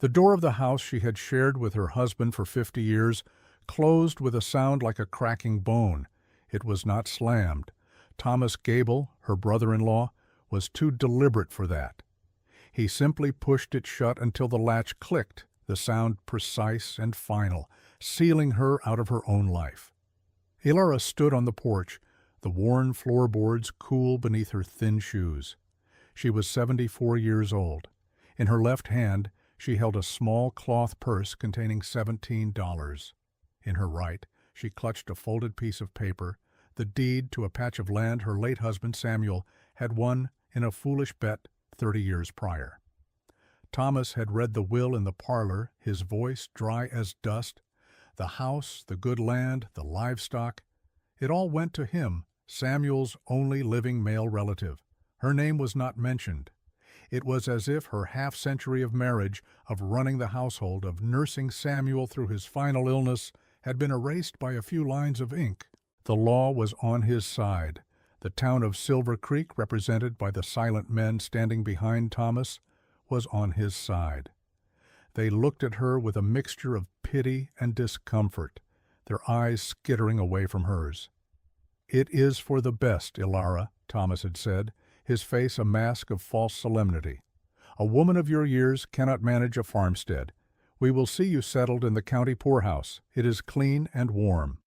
The door of the house she had shared with her husband for 50 years closed with a sound like a cracking bone. It was not slammed. Thomas Gable, her brother-in-law, was too deliberate for that. He simply pushed it shut until the latch clicked, the sound precise and final, sealing her out of her own life. Elara stood on the porch, the worn floorboards cool beneath her thin shoes. She was 74 years old. In her left hand, she held a small cloth purse containing $17. In her right, she clutched a folded piece of paper, the deed to a patch of land her late husband Samuel had won in a foolish bet 30 years prior. Thomas had read the will in the parlor, his voice dry as dust. The house, the good land, the livestock, it all went to him, Samuel's only living male relative. Her name was not mentioned. It was as if her half-century of marriage, of running the household, of nursing Samuel through his final illness, had been erased by a few lines of ink. The law was on his side. The town of Silver Creek, represented by the silent men standing behind Thomas, was on his side. They looked at her with a mixture of pity and discomfort, their eyes skittering away from hers. "It is for the best, Elara," Thomas had said, his face a mask of false solemnity. "A woman of your years cannot manage a farmstead. We will see you settled in the county poorhouse. It is clean and warm."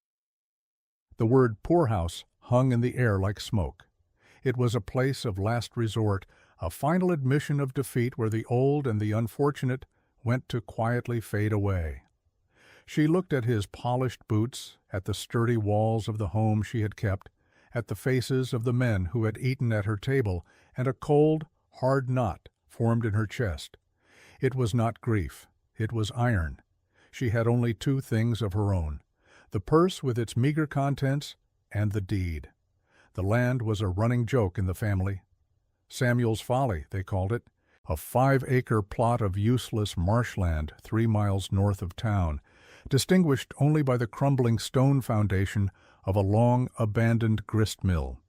The word poorhouse hung in the air like smoke. It was a place of last resort, a final admission of defeat where the old and the unfortunate went to quietly fade away. She looked at his polished boots, at the sturdy walls of the home she had kept, at the faces of the men who had eaten at her table, and a cold, hard knot formed in her chest. It was not grief. It was iron. She had only two things of her own: the purse with its meager contents and the deed. The land was a running joke in the family. Samuel's Folly, they called it, a 5-acre plot of useless marshland 3 miles north of town, distinguished only by the crumbling stone foundation of a long abandoned grist mill.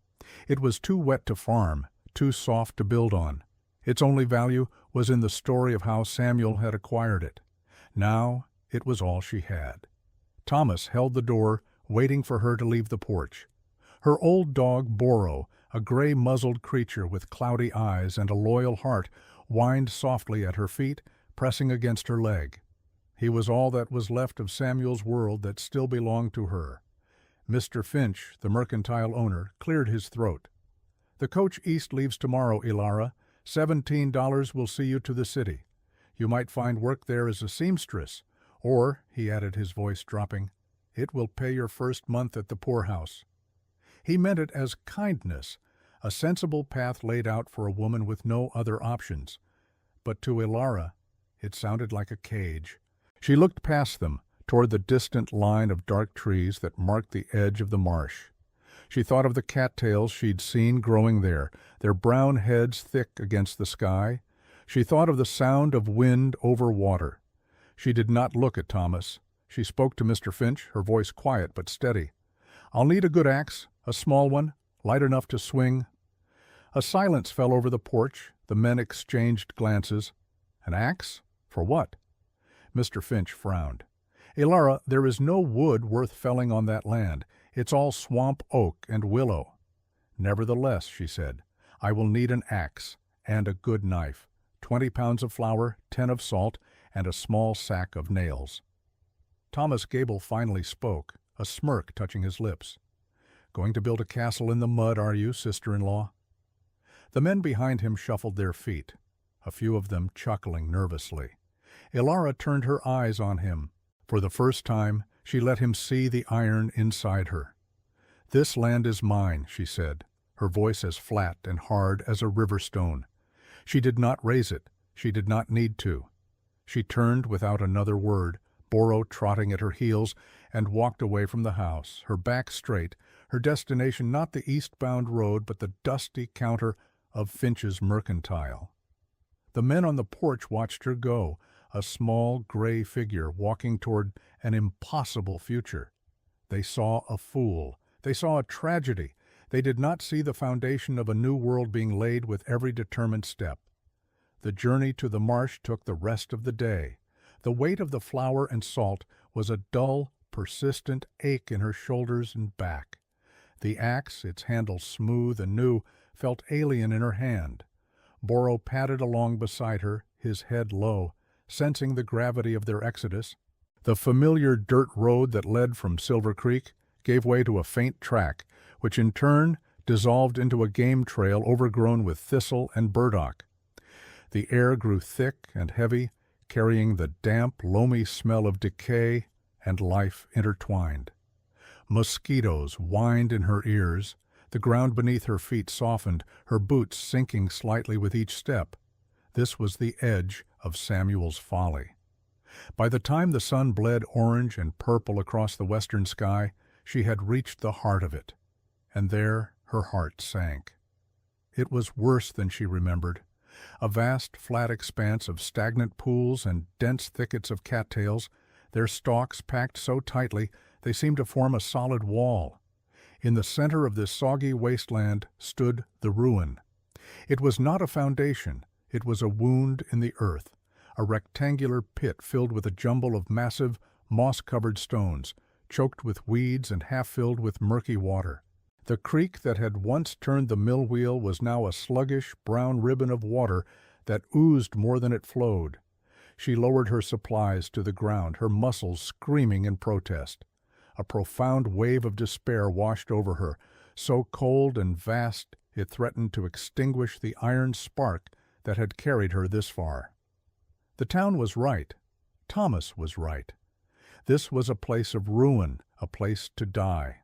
It was too wet to farm, too soft to build on. Its only value was in the story of how Samuel had acquired it. Now it was all she had. Thomas held the door, waiting for her to leave the porch. Her old dog, Boro, a gray-muzzled creature with cloudy eyes and a loyal heart, whined softly at her feet, pressing against her leg. He was all that was left of Samuel's world that still belonged to her. Mr. Finch, the mercantile owner, cleared his throat. "The coach east leaves tomorrow, Elara. $17 will see you to the city. You might find work there as a seamstress, or," he added, his voice dropping, "it will pay your first month at the poorhouse." He meant it as kindness, a sensible path laid out for a woman with no other options. But to Elara, it sounded like a cage. She looked past them, toward the distant line of dark trees that marked the edge of the marsh. She thought of the cattails she'd seen growing there, their brown heads thick against the sky. She thought of the sound of wind over water. She did not look at Thomas. She spoke to Mr. Finch, her voice quiet but steady. "I'll need a good axe, a small one, light enough to swing." A silence fell over the porch. The men exchanged glances. "An axe? For what?" Mr. Finch frowned. "Elara, there is no wood worth felling on that land. It's all swamp oak and willow." "Nevertheless," she said, "I will need an axe and a good knife, 20 pounds of flour, 10 of salt, and a small sack of nails." Thomas Gable finally spoke, a smirk touching his lips. "Going to build a castle in the mud, are you, sister-in-law?" The men behind him shuffled their feet, a few of them chuckling nervously. Elara turned her eyes on him. For the first time, she let him see the iron inside her. "This land is mine," she said, her voice as flat and hard as a river stone. She did not raise it. She did not need to. She turned without another word, Boro trotting at her heels, and walked away from the house, her back straight, her destination not the eastbound road but the dusty counter of Finch's mercantile. The men on the porch watched her go, a small gray figure walking toward an impossible future. They saw a fool. They saw a tragedy. They did not see the foundation of a new world being laid with every determined step. The journey to the marsh took the rest of the day. The weight of the flour and salt was a dull, persistent ache in her shoulders and back. The axe, its handle smooth and new, felt alien in her hand. Boro padded along beside her, his head low, sensing the gravity of their exodus. The familiar dirt road that led from Silver Creek gave way to a faint track, which in turn dissolved into a game trail overgrown with thistle and burdock. The air grew thick and heavy, carrying the damp, loamy smell of decay and life intertwined. Mosquitoes whined in her ears. The ground beneath her feet softened, her boots sinking slightly with each step. This was the edge of Samuel's folly. By the time the sun bled orange and purple across the western sky, she had reached the heart of it, and there her heart sank. It was worse than she remembered. A vast, flat expanse of stagnant pools and dense thickets of cattails, their stalks packed so tightly they seemed to form a solid wall. In the center of this soggy wasteland stood the ruin. It was not a foundation, it was a wound in the earth, a rectangular pit filled with a jumble of massive, moss-covered stones, choked with weeds and half-filled with murky water. The creek that had once turned the mill wheel was now a sluggish, brown ribbon of water that oozed more than it flowed. She lowered her supplies to the ground, her muscles screaming in protest. A profound wave of despair washed over her, so cold and vast it threatened to extinguish the iron spark that had carried her this far. The town was right. Thomas was right. This was a place of ruin, a place to die.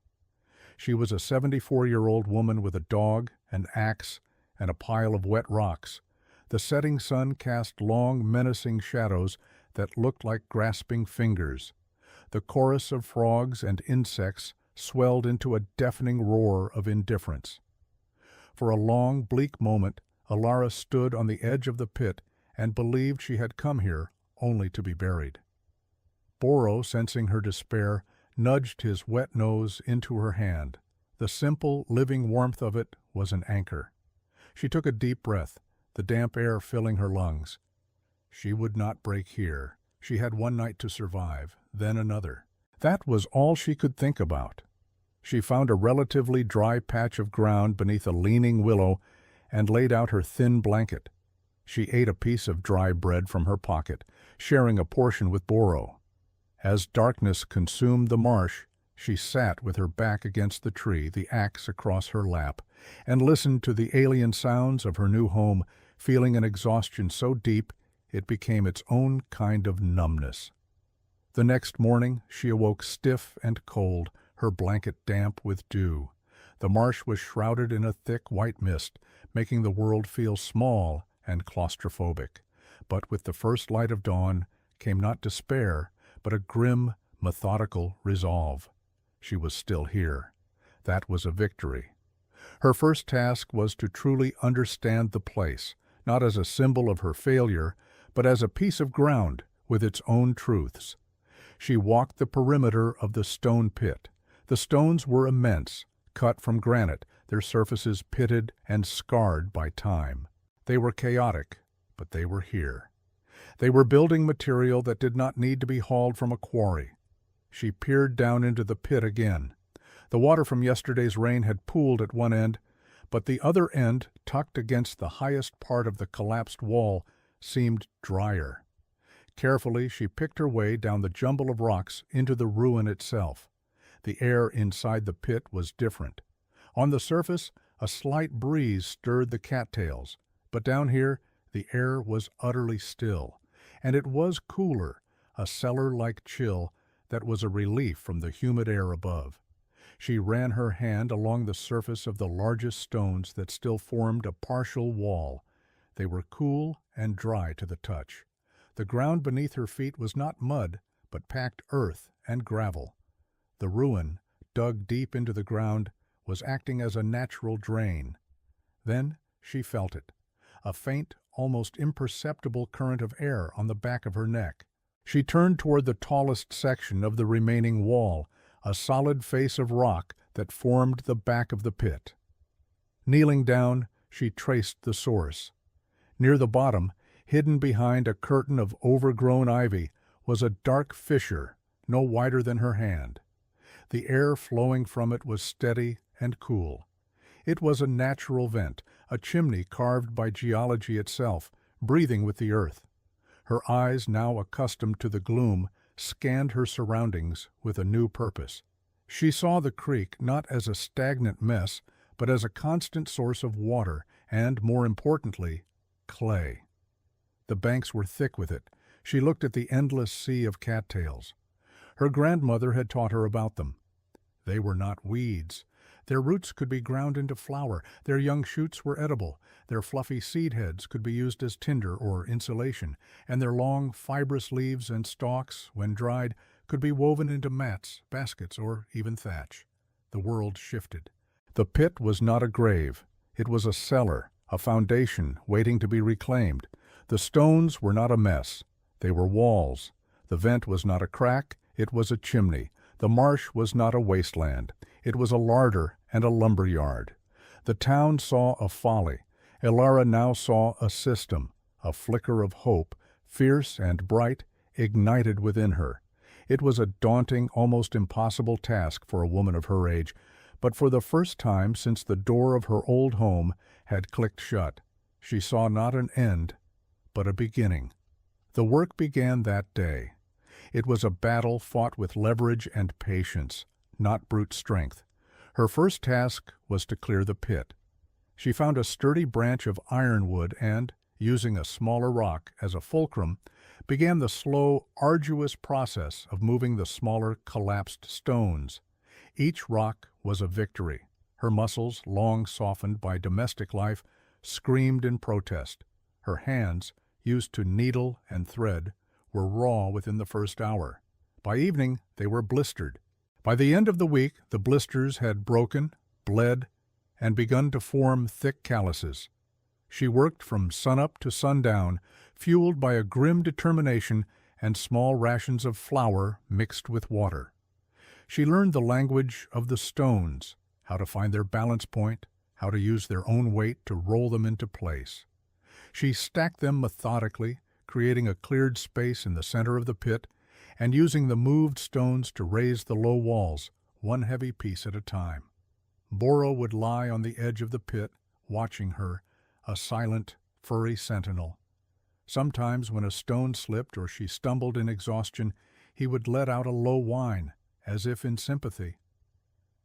She was a 74-year-old woman with a dog, an axe, and a pile of wet rocks. The setting sun cast long, menacing shadows that looked like grasping fingers. The chorus of frogs and insects swelled into a deafening roar of indifference. For a long, bleak moment, Alara stood on the edge of the pit and believed she had come here only to be buried. Boro, sensing her despair, nudged his wet nose into her hand. The simple, living warmth of it was an anchor. She took a deep breath, the damp air filling her lungs. She would not break here. She had one night to survive, then another. That was all she could think about. She found a relatively dry patch of ground beneath a leaning willow and laid out her thin blanket. She ate a piece of dry bread from her pocket, sharing a portion with Boro. As darkness consumed the marsh, she sat with her back against the tree, the axe across her lap, and listened to the alien sounds of her new home, feeling an exhaustion so deep it became its own kind of numbness. The next morning she awoke stiff and cold, her blanket damp with dew. The marsh was shrouded in a thick white mist, making the world feel small and claustrophobic. But with the first light of dawn came not despair, but a grim, methodical resolve. She was still here. That was a victory. Her first task was to truly understand the place, not as a symbol of her failure, but as a piece of ground with its own truths. She walked the perimeter of the stone pit. The stones were immense, cut from granite, their surfaces pitted and scarred by time. They were chaotic, but they were here. They were building material that did not need to be hauled from a quarry. She peered down into the pit again. The water from yesterday's rain had pooled at one end, but the other end, tucked against the highest part of the collapsed wall, seemed drier. Carefully she picked her way down the jumble of rocks into the ruin itself. The air inside the pit was different. On the surface, a slight breeze stirred the cattails, but down here the air was utterly still, and it was cooler, a cellar-like chill that was a relief from the humid air above. She ran her hand along the surface of the largest stones that still formed a partial wall. They were cool and dry to the touch. The ground beneath her feet was not mud, but packed earth and gravel. The ruin, dug deep into the ground, was acting as a natural drain. Then she felt it, a faint, almost imperceptible current of air on the back of her neck. She turned toward the tallest section of the remaining wall, a solid face of rock that formed the back of the pit. Kneeling down, she traced the source. Near the bottom, Hidden behind a curtain of overgrown ivy was a dark fissure no wider than her hand. The air flowing from it was steady and cool. It was a natural vent, a chimney carved by geology itself, breathing with the earth. Her eyes, now accustomed to the gloom, scanned her surroundings with a new purpose. She saw the creek not as a stagnant mess, but as a constant source of water and, more importantly, clay. The banks were thick with it. She looked at the endless sea of cattails. Her grandmother had taught her about them. They were not weeds. Their roots could be ground into flour, their young shoots were edible, their fluffy seed heads could be used as tinder or insulation, and their long, fibrous leaves and stalks, when dried, could be woven into mats, baskets, or even thatch. The world shifted. The pit was not a grave. It was a cellar, a foundation waiting to be reclaimed. The stones were not a mess. They were walls. The vent was not a crack. It was a chimney. The marsh was not a wasteland. It was a larder and a lumber yard. The town saw a folly. Elara now saw a system. A flicker of hope, fierce and bright, ignited within her. It was a daunting, almost impossible task for a woman of her age, but for the first time since the door of her old home had clicked shut, she saw not an end, but a beginning. The work began that day. It was a battle fought with leverage and patience, not brute strength. Her first task was to clear the pit. She found a sturdy branch of ironwood and, using a smaller rock as a fulcrum, began the slow, arduous process of moving the smaller, collapsed stones. Each rock was a victory. Her muscles, long softened by domestic life, screamed in protest. Her hands, used to needle and thread, were raw within the first hour. By evening, they were blistered. By the end of the week, the blisters had broken, bled, and begun to form thick calluses. She worked from sunup to sundown, fueled by a grim determination and small rations of flour mixed with water. She learned the language of the stones, how to find their balance point, how to use their own weight to roll them into place. She stacked them methodically, creating a cleared space in the center of the pit, and using the moved stones to raise the low walls, one heavy piece at a time. Boro would lie on the edge of the pit, watching her, a silent, furry sentinel. Sometimes when a stone slipped or she stumbled in exhaustion, he would let out a low whine, as if in sympathy.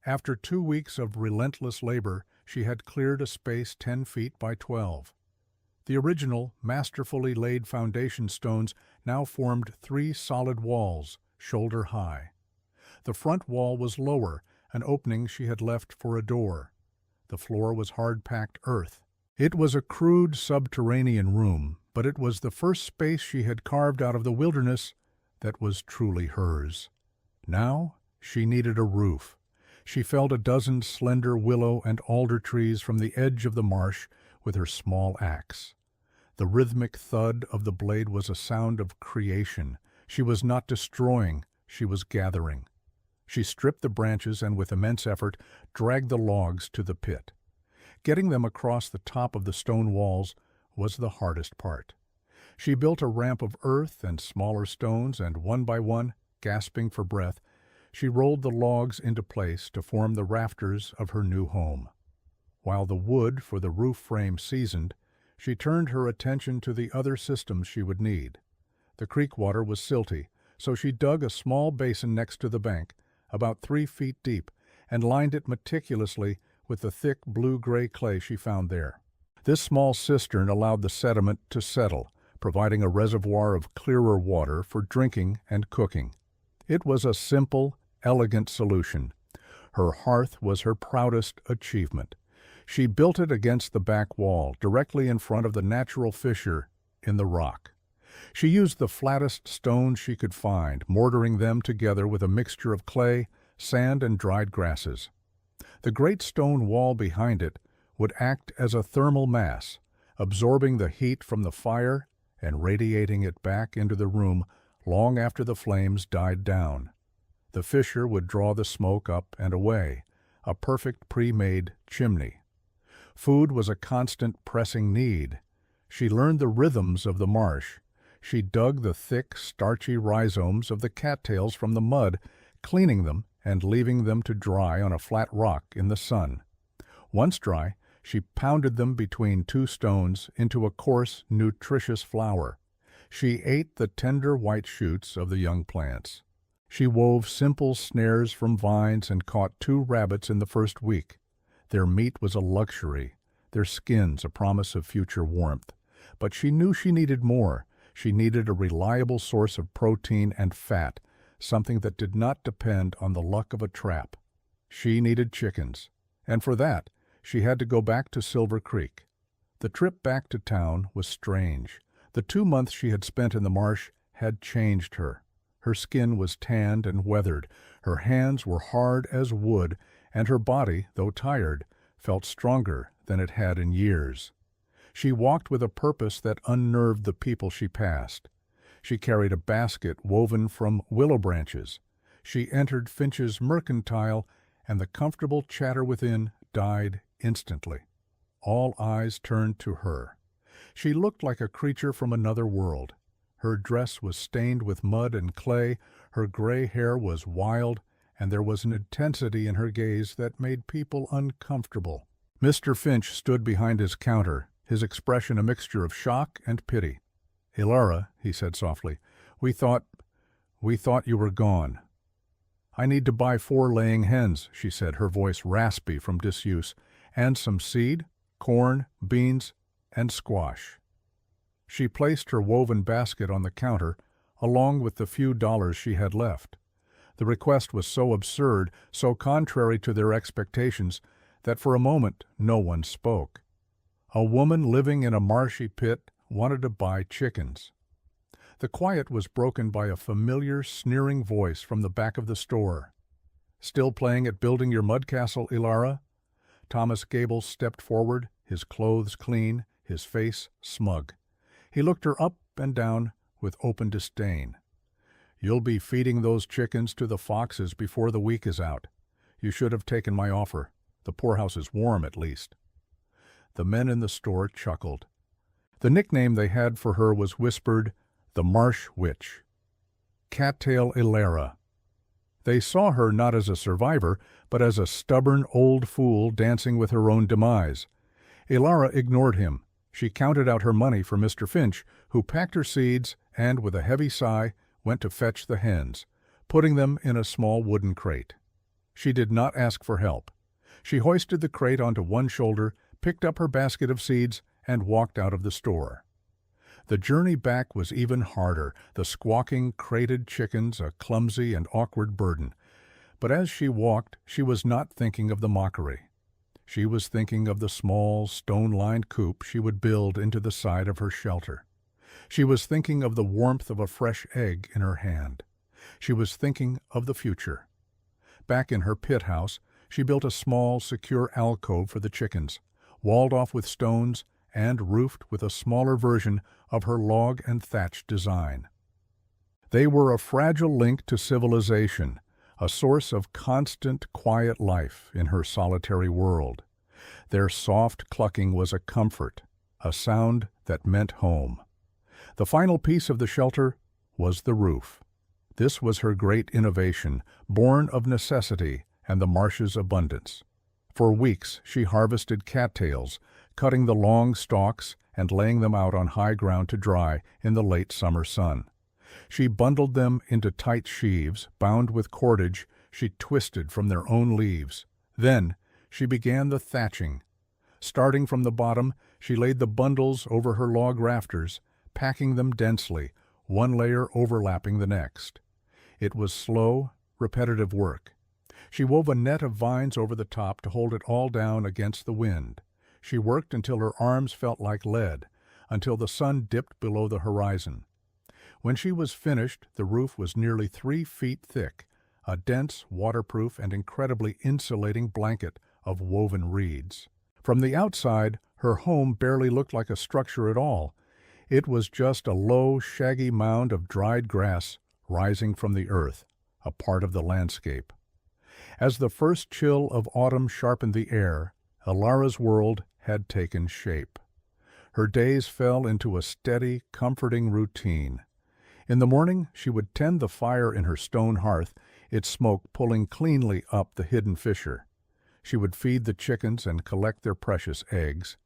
After 2 weeks of relentless labor, she had cleared a space 10 feet by 12. The original, masterfully laid foundation stones now formed 3 solid walls, shoulder high. The front wall was lower, an opening she had left for a door. The floor was hard-packed earth. It was a crude subterranean room, but it was the first space she had carved out of the wilderness that was truly hers. Now she needed a roof. She felled a dozen slender willow and alder trees from the edge of the marsh with her small axe. The rhythmic thud of the blade was a sound of creation. She was not destroying, she was gathering. She stripped the branches and with immense effort dragged the logs to the pit. Getting them across the top of the stone walls was the hardest part. She built a ramp of earth and smaller stones, and one by one, gasping for breath, she rolled the logs into place to form the rafters of her new home. While the wood for the roof frame seasoned, she turned her attention to the other systems she would need. The creek water was silty, so she dug a small basin next to the bank, about 3 feet deep, and lined it meticulously with the thick blue-gray clay she found there. This small cistern allowed the sediment to settle, providing a reservoir of clearer water for drinking and cooking. It was a simple, elegant solution. Her hearth was her proudest achievement. She built it against the back wall, directly in front of the natural fissure in the rock. She used the flattest stones she could find, mortaring them together with a mixture of clay, sand, and dried grasses. The great stone wall behind it would act as a thermal mass, absorbing the heat from the fire and radiating it back into the room long after the flames died down. The fissure would draw the smoke up and away, a perfect pre-made chimney. Food was a constant pressing need. She learned the rhythms of the marsh. She dug the thick, starchy rhizomes of the cattails from the mud, cleaning them and leaving them to dry on a flat rock in the sun. Once dry, she pounded them between two stones into a coarse, nutritious flour. She ate the tender white shoots of the young plants. She wove simple snares from vines and caught 2 rabbits in the first week. Their meat was a luxury, their skins a promise of future warmth. But she knew she needed more. She needed a reliable source of protein and fat, something that did not depend on the luck of a trap. She needed chickens, and for that, she had to go back to Silver Creek. The trip back to town was strange. The 2 months she had spent in the marsh had changed her. Her skin was tanned and weathered, her hands were hard as wood, and her body, though tired, felt stronger than it had in years. She walked with a purpose that unnerved the people she passed. She carried a basket woven from willow branches. She entered Finch's mercantile, and the comfortable chatter within died instantly. All eyes turned to her. She looked like a creature from another world. Her dress was stained with mud and clay, her gray hair was wild, and there was an intensity in her gaze that made people uncomfortable. Mr. Finch stood behind his counter, his expression a mixture of shock and pity. "Ilara," he said softly, we thought you were gone." "I need to buy 4 laying hens," she said, her voice raspy from disuse, "and some seed, corn, beans, and squash." She placed her woven basket on the counter, along with the few dollars she had left. The request was so absurd, so contrary to their expectations, that for a moment no one spoke. A woman living in a marshy pit wanted to buy chickens. The quiet was broken by a familiar, sneering voice from the back of the store. "Still playing at building your mud castle, Ilara?" Thomas Gable stepped forward, his clothes clean, his face smug. He looked her up and down with open disdain. "You'll be feeding those chickens to the foxes before the week is out. You should have taken my offer. The poorhouse is warm, at least." The men in the store chuckled. The nickname they had for her was whispered, "the Marsh Witch." Cattail Ilara. They saw her not as a survivor, but as a stubborn old fool dancing with her own demise. Ilara ignored him. She counted out her money for Mr. Finch, who packed her seeds and, with a heavy sigh, went to fetch the hens, putting them in a small wooden crate. She did not ask for help. She hoisted the crate onto one shoulder, picked up her basket of seeds, and walked out of the store. The journey back was even harder, the squawking, crated chickens a clumsy and awkward burden. But as she walked, she was not thinking of the mockery. She was thinking of the small, stone-lined coop she would build into the side of her shelter. She was thinking of the warmth of a fresh egg in her hand. She was thinking of the future. Back in her pit house, she built a small, secure alcove for the chickens, walled off with stones and roofed with a smaller version of her log and thatch design. They were a fragile link to civilization, a source of constant, quiet life in her solitary world. Their soft clucking was a comfort, a sound that meant home. The final piece of the shelter was the roof. This was her great innovation, born of necessity and the marsh's abundance. For weeks she harvested cattails, cutting the long stalks and laying them out on high ground to dry in the late summer sun. She bundled them into tight sheaves, bound with cordage she twisted from their own leaves. Then she began the thatching. Starting from the bottom, she laid the bundles over her log rafters, packing them densely, one layer overlapping the next. It was slow, repetitive work. She wove a net of vines over the top to hold it all down against the wind. She worked until her arms felt like lead, until the sun dipped below the horizon. When she was finished, the roof was nearly 3 feet thick, a dense, waterproof, and incredibly insulating blanket of woven reeds. From the outside, her home barely looked like a structure at all. It was just a low, shaggy mound of dried grass rising from the earth, a part of the landscape. As the first chill of autumn sharpened the air, Ilara's world had taken shape. Her days fell into a steady, comforting routine. In the morning she would tend the fire in her stone hearth, its smoke pulling cleanly up the hidden fissure. She would feed the chickens and collect their precious eggs.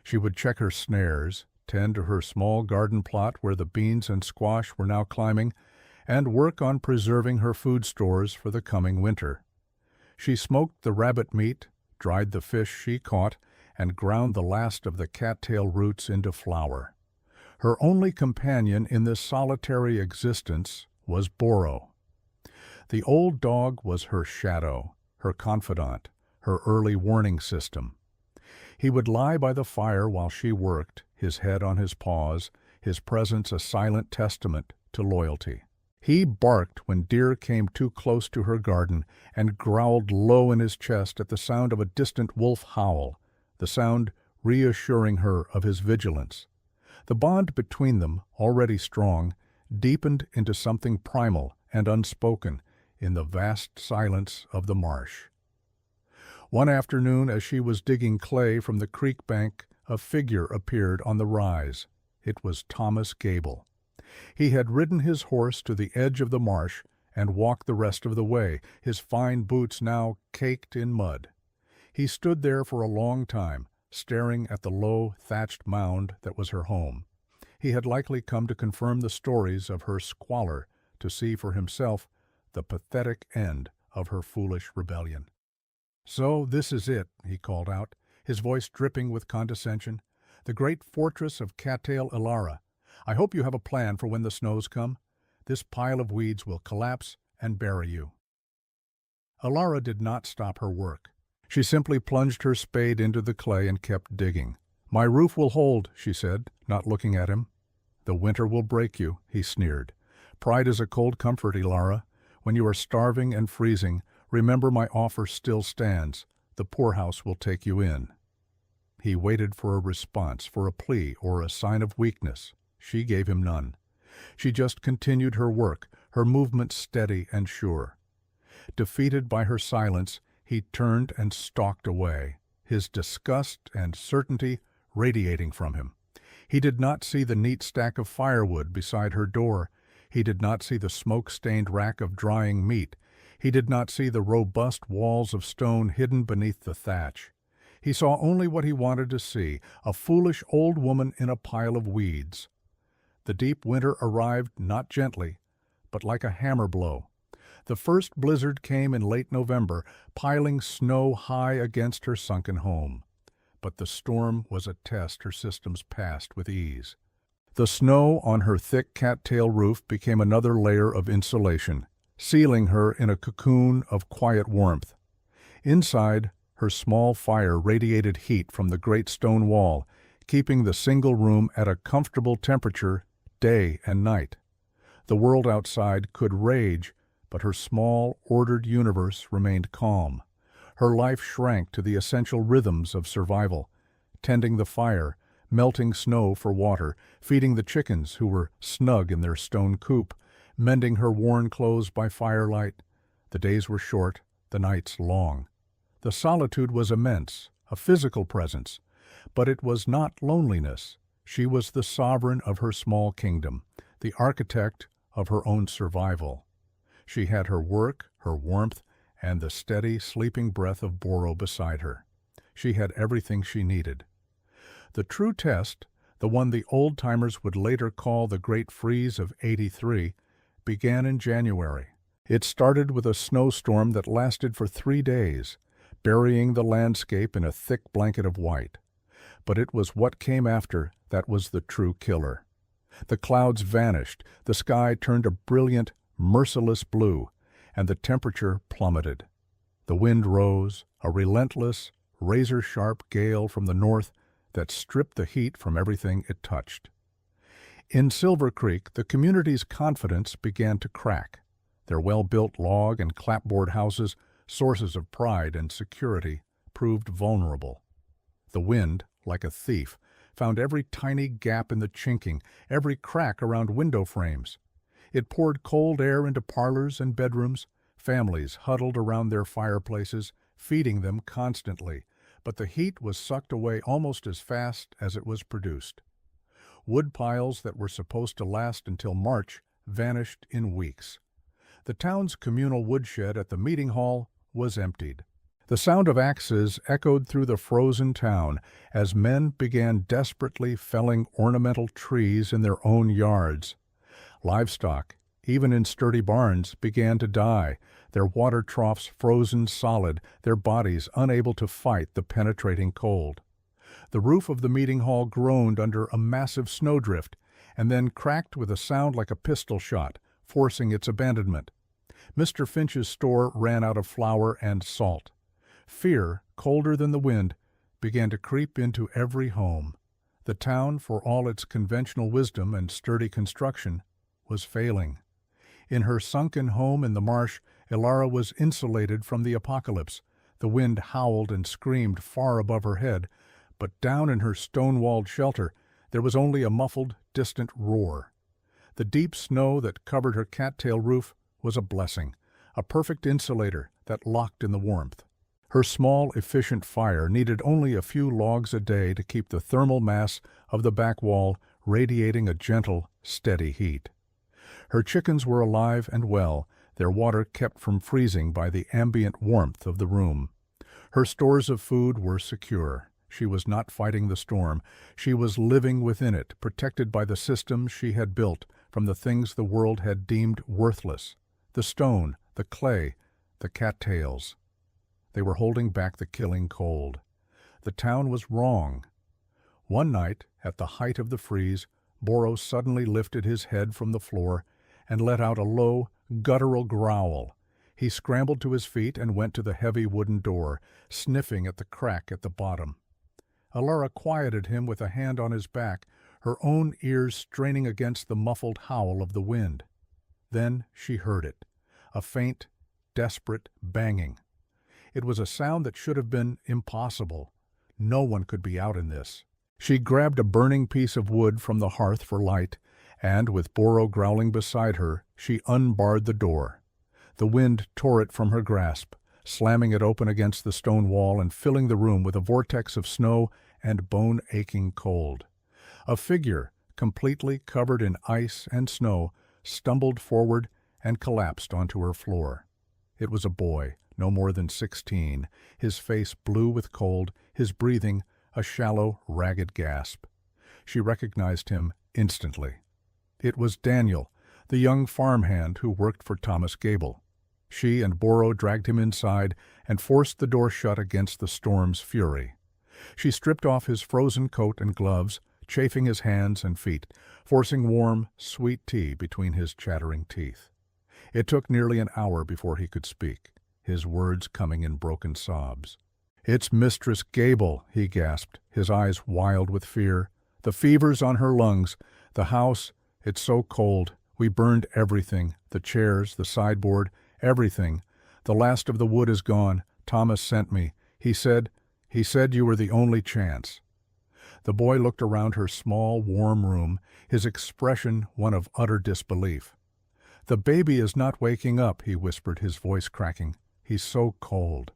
She would check her snares, tend to her small garden plot where the beans and squash were now climbing, and work on preserving her food stores for the coming winter. She smoked the rabbit meat, dried the fish she caught, and ground the last of the cattail roots into flour. Her only companion in this solitary existence was Boro. The old dog was her shadow, her confidant, her early warning system. He would lie by the fire while she worked, his head on his paws, his presence a silent testament to loyalty. He barked when deer came too close to her garden and growled low in his chest at the sound of a distant wolf howl, the sound reassuring her of his vigilance. The bond between them, already strong, deepened into something primal and unspoken in the vast silence of the marsh. One afternoon, as she was digging clay from the creek bank, a figure appeared on the rise. It was Thomas Gable. He had ridden his horse to the edge of the marsh and walked the rest of the way, his fine boots now caked in mud. He stood there for a long time, staring at the low, thatched mound that was her home. He had likely come to confirm the stories of her squalor, to see for himself the pathetic end of her foolish rebellion. "So this is it," he called out, his voice dripping with condescension. "The great fortress of Cattail Ilara. I hope you have a plan for when the snows come. This pile of weeds will collapse and bury you." Ilara did not stop her work. She simply plunged her spade into the clay and kept digging. "My roof will hold," she said, not looking at him. "The winter will break you," he sneered. "Pride is a cold comfort, Ilara. When you are starving and freezing, remember my offer still stands. The poorhouse will take you in." He waited for a response, for a plea or a sign of weakness. She gave him none. She just continued her work, her movements steady and sure. Defeated by her silence, he turned and stalked away, his disgust and certainty radiating from him. He did not see the neat stack of firewood beside her door. He did not see the smoke-stained rack of drying meat. He did not see the robust walls of stone hidden beneath the thatch. He saw only what he wanted to see, a foolish old woman in a pile of weeds. The deep winter arrived not gently, but like a hammer blow. The first blizzard came in late November, piling snow high against her sunken home. But the storm was a test her systems passed with ease. The snow on her thick cattail roof became another layer of insulation, sealing her in a cocoon of quiet warmth. Inside, her small fire radiated heat from the great stone wall, keeping the single room at a comfortable temperature day and night. The world outside could rage, but her small, ordered universe remained calm. Her life shrank to the essential rhythms of survival, tending the fire, melting snow for water, feeding the chickens who were snug in their stone coop, mending her worn clothes by firelight. The days were short, the nights long. The solitude was immense, a physical presence, but it was not loneliness. She was the sovereign of her small kingdom, the architect of her own survival. She had her work, her warmth, and the steady, sleeping breath of Boro beside her. She had everything she needed. The true test, the one the old-timers would later call the Great Freeze of '83, began in January. It started with a snowstorm that lasted for 3 days, burying the landscape in a thick blanket of white. But it was what came after that was the true killer. The clouds vanished, the sky turned a brilliant, merciless blue, and the temperature plummeted. The wind rose, a relentless, razor-sharp gale from the north that stripped the heat from everything it touched. In Silver Creek, the community's confidence began to crack. Their well-built log and clapboard houses, sources of pride and security, proved vulnerable. The wind, like a thief, found every tiny gap in the chinking, every crack around window frames. It poured cold air into parlors and bedrooms, families huddled around their fireplaces, feeding them constantly, but the heat was sucked away almost as fast as it was produced. Wood piles that were supposed to last until March vanished in weeks. The town's communal woodshed at the meeting hall was emptied. The sound of axes echoed through the frozen town as men began desperately felling ornamental trees in their own yards. Livestock, even in sturdy barns, began to die, their water troughs frozen solid, their bodies unable to fight the penetrating cold. The roof of the meeting hall groaned under a massive snowdrift, and then cracked with a sound like a pistol shot, forcing its abandonment. Mr. Finch's store ran out of flour and salt. Fear, colder than the wind, began to creep into every home. The town, for all its conventional wisdom and sturdy construction, was failing. In her sunken home in the marsh, Elara was insulated from the apocalypse. The wind howled and screamed far above her head, but down in her stone-walled shelter there was only a muffled, distant roar. The deep snow that covered her cattail roof was a blessing, a perfect insulator that locked in the warmth. Her small, efficient fire needed only a few logs a day to keep the thermal mass of the back wall radiating a gentle, steady heat. Her chickens were alive and well, their water kept from freezing by the ambient warmth of the room. Her stores of food were secure. She was not fighting the storm. She was living within it, protected by the systems she had built from the things the world had deemed worthless: the stone, the clay, the cattails. They were holding back the killing cold. The town was wrong. One night, at the height of the freeze, Boro suddenly lifted his head from the floor and let out a low, guttural growl. He scrambled to his feet and went to the heavy wooden door, sniffing at the crack at the bottom. Elara quieted him with a hand on his back, her own ears straining against the muffled howl of the wind. Then she heard it, a faint, desperate banging. It was a sound that should have been impossible. No one could be out in this. She grabbed a burning piece of wood from the hearth for light, and, with Boro growling beside her, she unbarred the door. The wind tore it from her grasp, slamming it open against the stone wall and filling the room with a vortex of snow and bone-aching cold. A figure, completely covered in ice and snow, stumbled forward and collapsed onto her floor. It was a boy, no more than 16, his face blue with cold, his breathing a shallow, ragged gasp. She recognized him instantly. It was Daniel, the young farmhand who worked for Thomas Gable. She and Boro dragged him inside and forced the door shut against the storm's fury. She stripped off his frozen coat and gloves, chafing his hands and feet, forcing warm, sweet tea between his chattering teeth. It took nearly an hour before he could speak, his words coming in broken sobs. "It's Mistress Gable," he gasped, his eyes wild with fear. "The fever's on her lungs. The house, it's so cold. We burned everything, the chairs, the sideboard, everything. The last of the wood is gone. Thomas sent me. He said you were the only chance." The boy looked around her small, warm room, his expression one of utter disbelief. "The baby is not waking up," he whispered, his voice cracking. "He's so cold."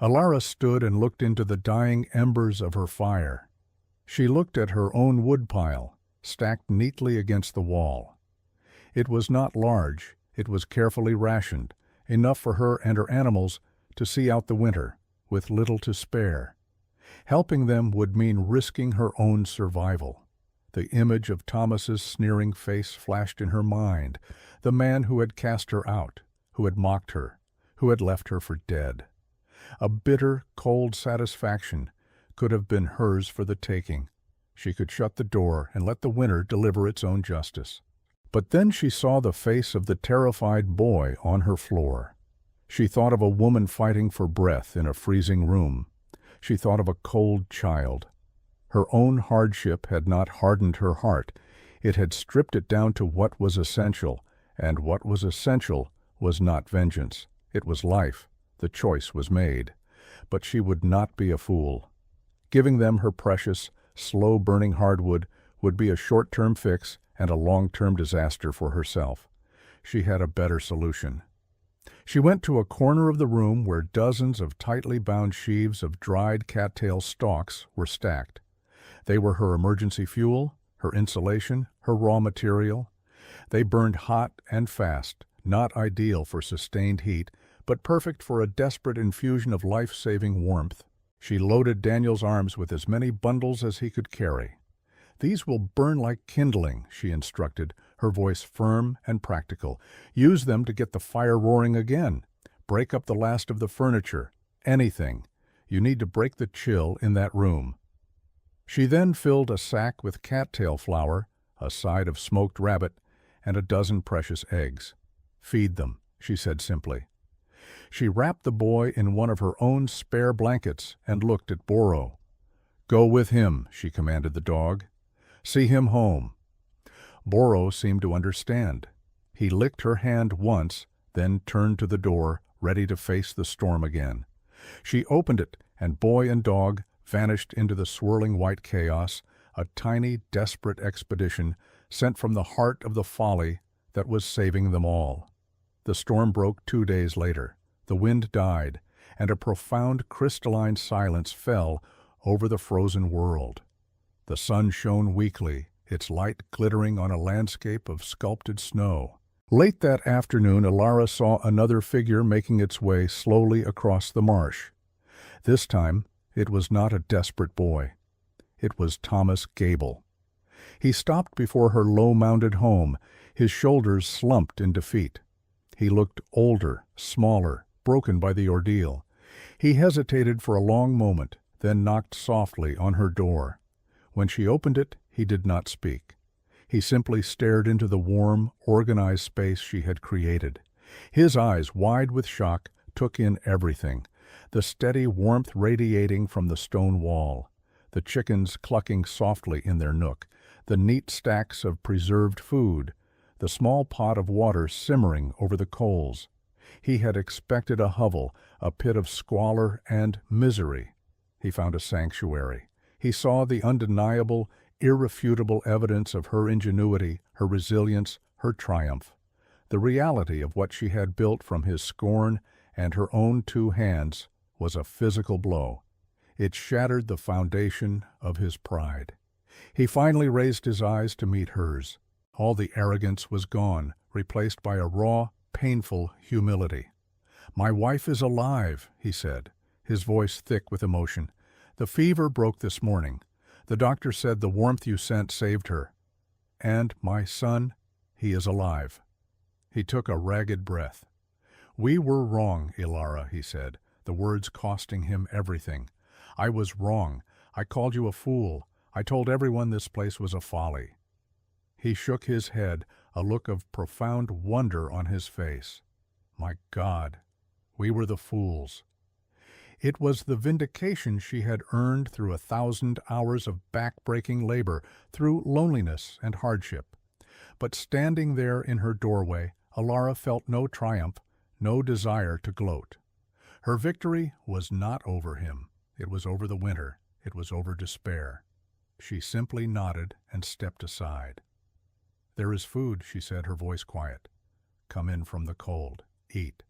Elara stood and looked into the dying embers of her fire. She looked at her own woodpile, stacked neatly against the wall. It was not large, it was carefully rationed, enough for her and her animals to see out the winter, with little to spare. Helping them would mean risking her own survival. The image of Thomas's sneering face flashed in her mind, the man who had cast her out, who had mocked her, who had left her for dead. A bitter, cold satisfaction could have been hers for the taking. She could shut the door and let the winter deliver its own justice. But then she saw the face of the terrified boy on her floor. She thought of a woman fighting for breath in a freezing room. She thought of a cold child. Her own hardship had not hardened her heart. It had stripped it down to what was essential, and what was essential was not vengeance. It was life. The choice was made. But she would not be a fool. Giving them her precious, slow-burning hardwood would be a short-term fix and a long-term disaster for herself. She had a better solution. She went to a corner of the room where dozens of tightly bound sheaves of dried cattail stalks were stacked. They were her emergency fuel, her insulation, her raw material. They burned hot and fast, not ideal for sustained heat, but perfect for a desperate infusion of life-saving warmth. She loaded Daniel's arms with as many bundles as he could carry. "These will burn like kindling," she instructed, her voice firm and practical. "Use them to get the fire roaring again. Break up the last of the furniture. Anything. You need to break the chill in that room." She then filled a sack with cattail flour, a side of smoked rabbit, and a dozen precious eggs. "Feed them," she said simply. She wrapped the boy in one of her own spare blankets and looked at Boro. "Go with him," she commanded the dog. "See him home." Boro seemed to understand. He licked her hand once, then turned to the door, ready to face the storm again. She opened it, and boy and dog vanished into the swirling white chaos, a tiny, desperate expedition sent from the heart of the folly that was saving them all. The storm broke 2 days later. The wind died, and a profound crystalline silence fell over the frozen world. The sun shone weakly, its light glittering on a landscape of sculpted snow. Late that afternoon, Ilara saw another figure making its way slowly across the marsh. This time, it was not a desperate boy. It was Thomas Gable. He stopped before her low-mounded home, his shoulders slumped in defeat. He looked older, smaller, broken by the ordeal. He hesitated for a long moment, then knocked softly on her door. When she opened it, he did not speak. He simply stared into the warm, organized space she had created. His eyes, wide with shock, took in everything. The steady warmth radiating from the stone wall, the chickens clucking softly in their nook, the neat stacks of preserved food, the small pot of water simmering over the coals. He had expected a hovel, a pit of squalor and misery. He found a sanctuary. He saw the undeniable, irrefutable evidence of her ingenuity, her resilience, her triumph. The reality of what she had built from his scorn and her own 2 hands was a physical blow. It shattered the foundation of his pride. He finally raised his eyes to meet hers. All the arrogance was gone, replaced by a raw, painful humility. "My wife is alive," he said, his voice thick with emotion. "The fever broke this morning. The doctor said the warmth you sent saved her. And my son, he is alive." He took a ragged breath. "We were wrong, Ilara," he said, the words costing him everything. "I was wrong. I called you a fool. I told everyone this place was a folly." He shook his head, a look of profound wonder on his face. My God, we were the fools. It was the vindication she had earned through 1,000 hours of back-breaking labor, through loneliness and hardship. But standing there in her doorway, Ilara felt no triumph, no desire to gloat. Her victory was not over him. It was over the winter. It was over despair. She simply nodded and stepped aside. "There is food," she said, her voice quiet. "Come in from the cold. Eat."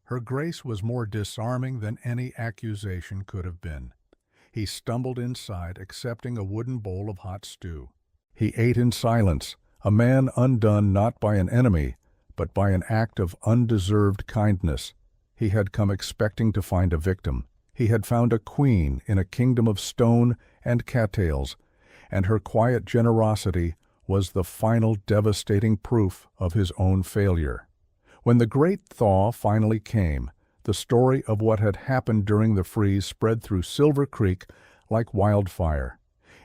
Her grace was more disarming than any accusation could have been. He stumbled inside, accepting a wooden bowl of hot stew. He ate in silence, a man undone not by an enemy, but by an act of undeserved kindness. He had come expecting to find a victim. He had found a queen in a kingdom of stone and cattails, and her quiet generosity was the final devastating proof of his own failure. When the great thaw finally came, the story of what had happened during the freeze spread through Silver Creek like wildfire.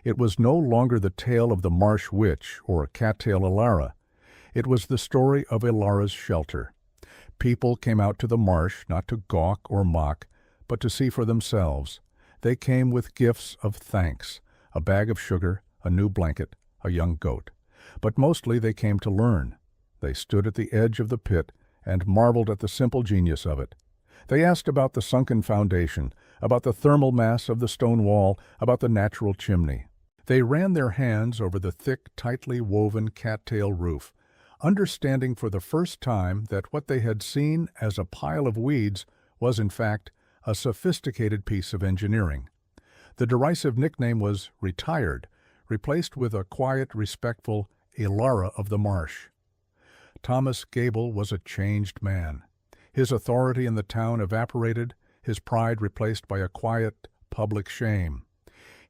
It was no longer the tale of the marsh witch or cattail Ilara. It was the story of Ilara's shelter. People came out to the marsh not to gawk or mock, but to see for themselves. They came with gifts of thanks, a bag of sugar, a new blanket, a young goat. But mostly they came to learn. They stood at the edge of the pit and marveled at the simple genius of it. They asked about the sunken foundation, about the thermal mass of the stone wall, about the natural chimney. They ran their hands over the thick, tightly woven cattail roof, understanding for the first time that what they had seen as a pile of weeds was in fact a sophisticated piece of engineering. The derisive nickname was retired, replaced with a quiet, respectful Ilara of the marsh. Thomas Gable was a changed man. His authority in the town evaporated, his pride replaced by a quiet, public shame.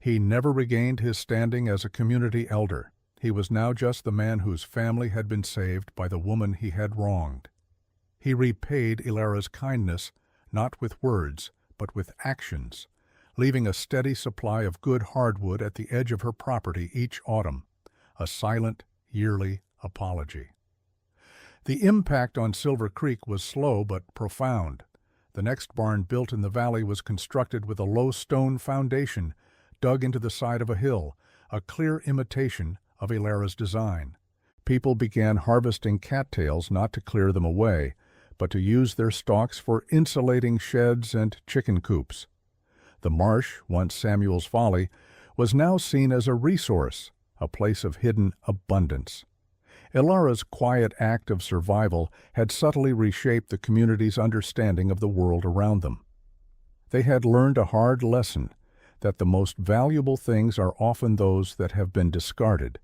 He never regained his standing as a community elder. He was now just the man whose family had been saved by the woman he had wronged. He repaid Ilara's kindness, not with words, but with actions, leaving a steady supply of good hardwood at the edge of her property each autumn, a silent, yearly apology. The impact on Silver Creek was slow but profound. The next barn built in the valley was constructed with a low stone foundation dug into the side of a hill, a clear imitation of Ilara's design. People began harvesting cattails not to clear them away, but to use their stalks for insulating sheds and chicken coops. The marsh, once Samuel's Folly, was now seen as a resource, a place of hidden abundance. Ilara's quiet act of survival had subtly reshaped the community's understanding of the world around them. They had learned a hard lesson, that the most valuable things are often those that have been discarded.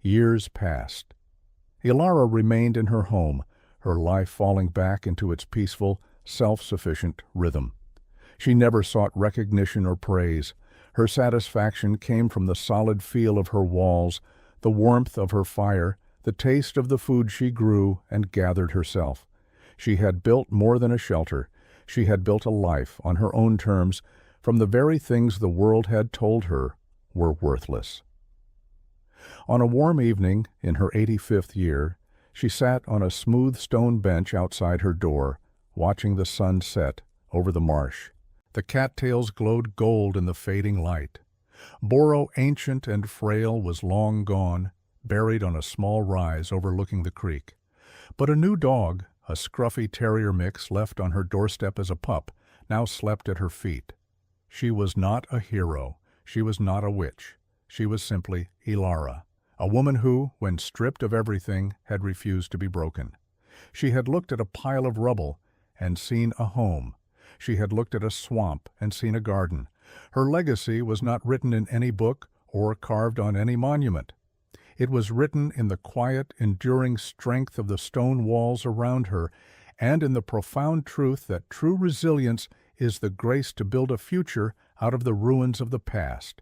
Years passed. Ilara remained in her home, her life falling back into its peaceful, self-sufficient rhythm. She never sought recognition or praise. Her satisfaction came from the solid feel of her walls, the warmth of her fire, the taste of the food she grew and gathered herself. She had built more than a shelter. She had built a life on her own terms from the very things the world had told her were worthless. On a warm evening in her 85th year, she sat on a smooth stone bench outside her door, watching the sun set over the marsh. The cattails glowed gold in the fading light. Boro, ancient and frail, was long gone, buried on a small rise overlooking the creek. But a new dog, a scruffy terrier mix left on her doorstep as a pup, now slept at her feet. She was not a hero. She was not a witch. She was simply Ilara, a woman who, when stripped of everything, had refused to be broken. She had looked at a pile of rubble and seen a home. She had looked at a swamp and seen a garden. Her legacy was not written in any book or carved on any monument. It was written in the quiet, enduring strength of the stone walls around her, and in the profound truth that true resilience is the grace to build a future out of the ruins of the past.